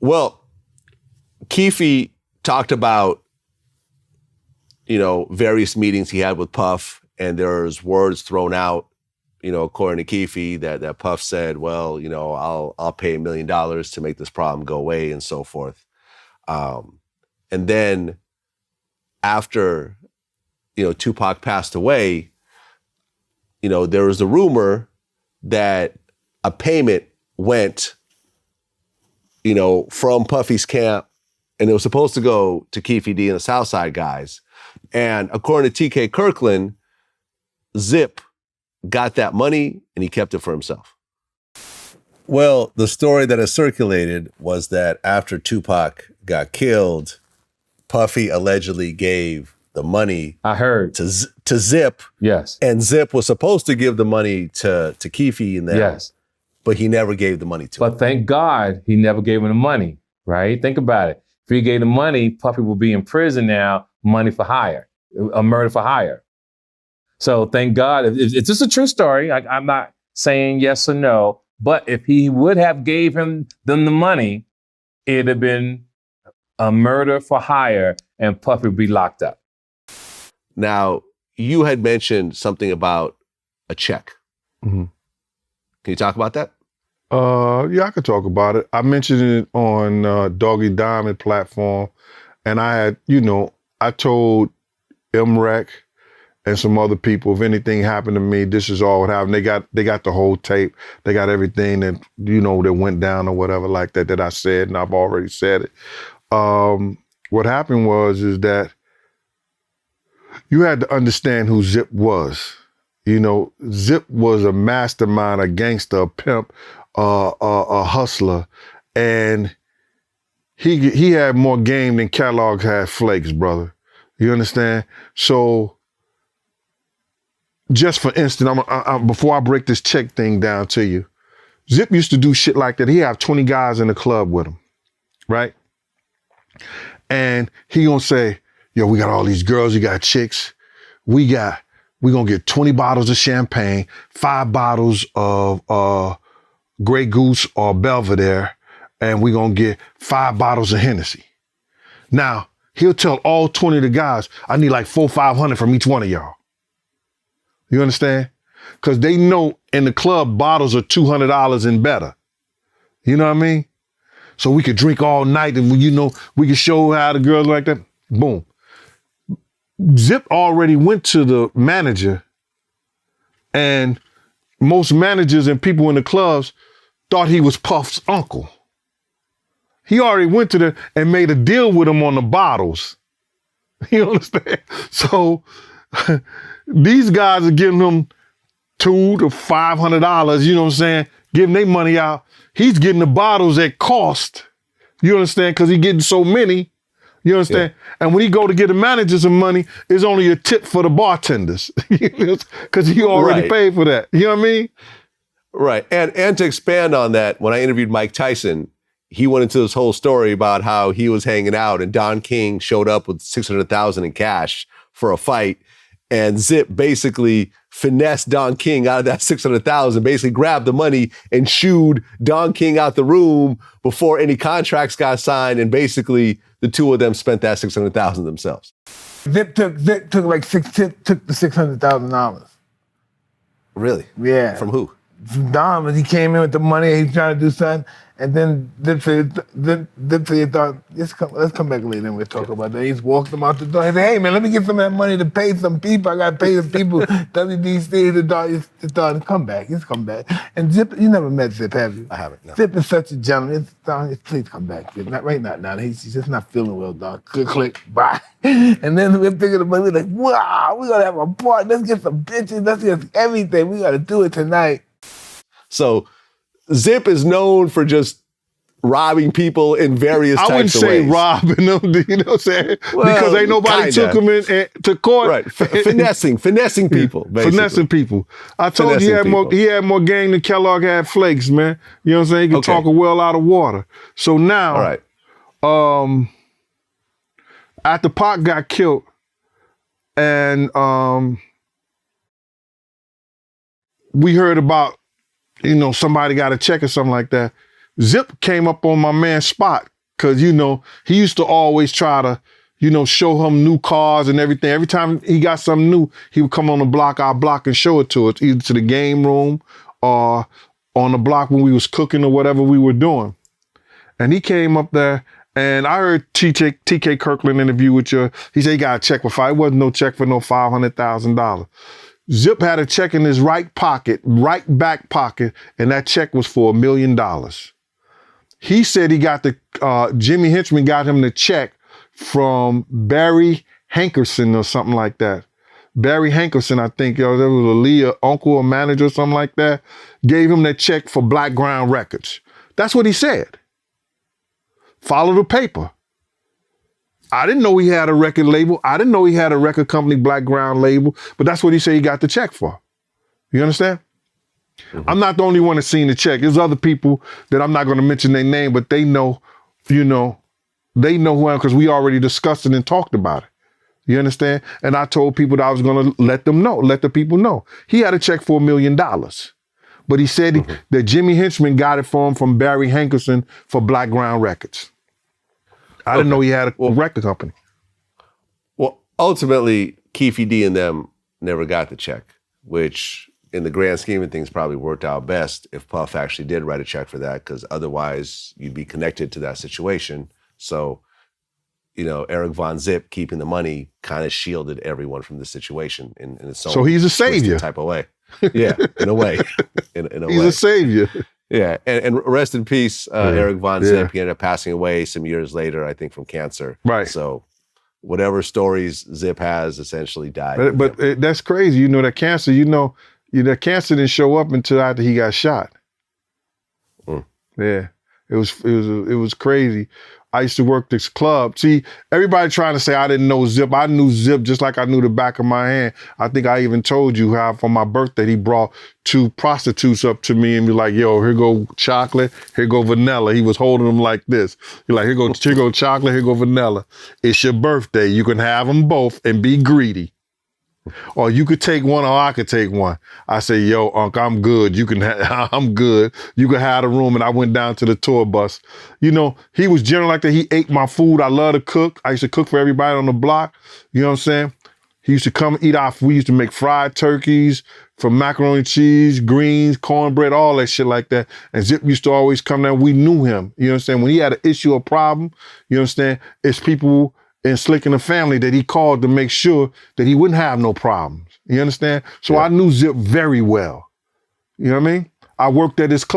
Well, Keefe talked about, various meetings he had with Puff, and there's words thrown out, according to Keefe, that Puff said, well, I'll pay $1 million to make this problem go away and so forth. And then after, 2Pac passed away, there was a rumor that a payment went, from Puffy's camp, and it was supposed to go to Keefe D and the Southside guys. And according to TK Kirkland, Zip got that money and he kept it for himself. Well, the story that has circulated was that after 2Pac got killed, Puffy allegedly gave the money. I heard to Zip. Yes. And Zip was supposed to give the money to Keefe and them. Yes. But he never gave the money to him. But thank God he never gave him the money, right? Think about it. If he gave the money, Puffy will be in prison now, money for hire, a murder for hire. So thank God. It's just a true story. I'm not saying yes or no, but if he would have gave them the money, it'd have been a murder for hire and Puffy would be locked up. Now, you had mentioned something about a check. Mm-hmm. Can you talk about that? Yeah, I could talk about it. I mentioned it on Doggy Diamond platform, and I had, I told MREC and some other people, if anything happened to me, this is all what happened. They got the whole tape. They got everything that, that went down or whatever like that I said, and I've already said it. What happened is that you had to understand who Zip was. Zip was a mastermind, a gangster, a pimp, a hustler, and he had more game than Kellogg had flakes, brother. You understand? So, just for instance, before I break this check thing down to you, Zip used to do shit like that. He have 20 guys in the club with him, right? And he gonna say, yo, we got all these girls, you got chicks, we're gonna get 20 bottles of champagne, 5 bottles of Grey Goose or Belvedere, and we're gonna get 5 bottles of Hennessy. Now, he'll tell all 20 of the guys, I need like $400-500 from each one of y'all. You understand? Because they know in the club, bottles are $200 and better. You know what I mean? So we could drink all night and we could show how the girls like that. Boom. Zip already went to the manager, and most managers and people in the clubs thought he was Puff's uncle. He already went to them and made a deal with him on the bottles. You understand? So these guys are giving him $200 to $500, you know what I'm saying? Giving their money out. He's getting the bottles at cost. You understand? Because he's getting so many. You understand? Yeah. And when he go to get the manager some money, it's only a tip for the bartenders. Because he already paid for that. You know what I mean? Right. And to expand on that, when I interviewed Mike Tyson, he went into this whole story about how he was hanging out and Don King showed up with $600,000 in cash for a fight. And Zip basically finessed Don King out of that $600,000, basically grabbed the money and shooed Don King out the room before any contracts got signed. And basically the two of them spent that $600,000 themselves. Zip took the $600,000. Really? Yeah. From who? From Don, when he came in with the money, he trying to do something. And then Dipsy thought, let's come back later and we'll talk about that. He's walked him out the door. He said, hey man, let me get some of that money to pay some people. I gotta pay the people. WDC, the dog, come back. He's come back. And Zip, you never met Zip, have you? I haven't, no. Zip is such a gentleman. Please come back. Not right now. He's just not feeling well, dog. Click, bye. And then we're picking the money, we're like, wow, we're gonna have a party. Let's get some bitches. Let's get everything. We gotta do it tonight. So Zip is known for just robbing people in various types of ways. I wouldn't say robbing them, you know what I'm saying? Well, because ain't nobody took him to court. Right, finessing people, basically. Finessing people. I told you he had more game than Kellogg had flakes, man. You know what I'm saying? He could talk a well out of water. So now, after Pac got killed, and we heard about, somebody got a check or something like that. Zip came up on my man's spot Cause you know, he used to always try to, you know, show him new cars and everything. Every time he got something new, he would come on the block, our block, and show it to us, either to the game room or on the block when we was cooking or whatever we were doing. And he came up there, and I heard TK Kirkland interview with you. He said he got a check for $5. It wasn't no check for no $500,000. Zip had a check in his right pocket, right back pocket, and that check was for $1 million. He said he got Jimmy Henchman got him the check from Barry Hankerson or something like that. Barry Hankerson, I think, there was a Leah uncle or manager or something like that, gave him that check for Black Ground Records. That's what he said. Follow the paper. I didn't know he had a record label. I didn't know he had a record company, Black Ground label, but that's what he said he got the check for. You understand? Mm-hmm. I'm not the only one that's seen the check. There's other people that I'm not going to mention their name, but they know, you know, they know who I am because we already discussed it and talked about it. You understand? And I told people that I was going to let the people know. He had a check for $1 million. But he said that Jimmy Henchman got it for him from Barry Hankerson for Black Ground Records. I didn't know he had a record company. Well, ultimately, Keefe D and them never got the check, which in the grand scheme of things probably worked out best if Puff actually did write a check for that, because otherwise you'd be connected to that situation. So, you know, Eric Von Zip keeping the money kind of shielded everyone from the situation in its own so he's a savior type of way. Yeah, in a way. In a he's way. a savior. Yeah, and rest in peace, Eric Von Zip. He ended up passing away some years later, I think, from cancer. Right. So whatever stories Zip has essentially died. But that's crazy. You know, that cancer, that cancer didn't show up until after he got shot. Mm. Yeah, it was crazy. I used to work this club. See, everybody trying to say I didn't know Zip. I knew Zip just like I knew the back of my hand. I think I even told you how for my birthday, he brought 2 prostitutes up to me and be like, yo, here go chocolate, here go vanilla. He was holding them like this. He's like, here go chocolate, here go vanilla. It's your birthday. You can have them both and be greedy. Or you could take one or I could take one. I say, yo, Unc, I'm good. I'm good. You can have the room. And I went down to the tour bus. You know, he was general like that. He ate my food. I love to cook. I used to cook for everybody on the block. You know what I'm saying? He used to come eat our food. We used to make fried turkeys from macaroni and cheese, greens, cornbread, all that shit like that. And Zip used to always come down. We knew him. You know what I'm saying? When he had an issue or problem, you understand? It's people in Slick and the family that he called to make sure that he wouldn't have no problems. You understand? So I knew Zip very well. You know what I mean? I worked at his club.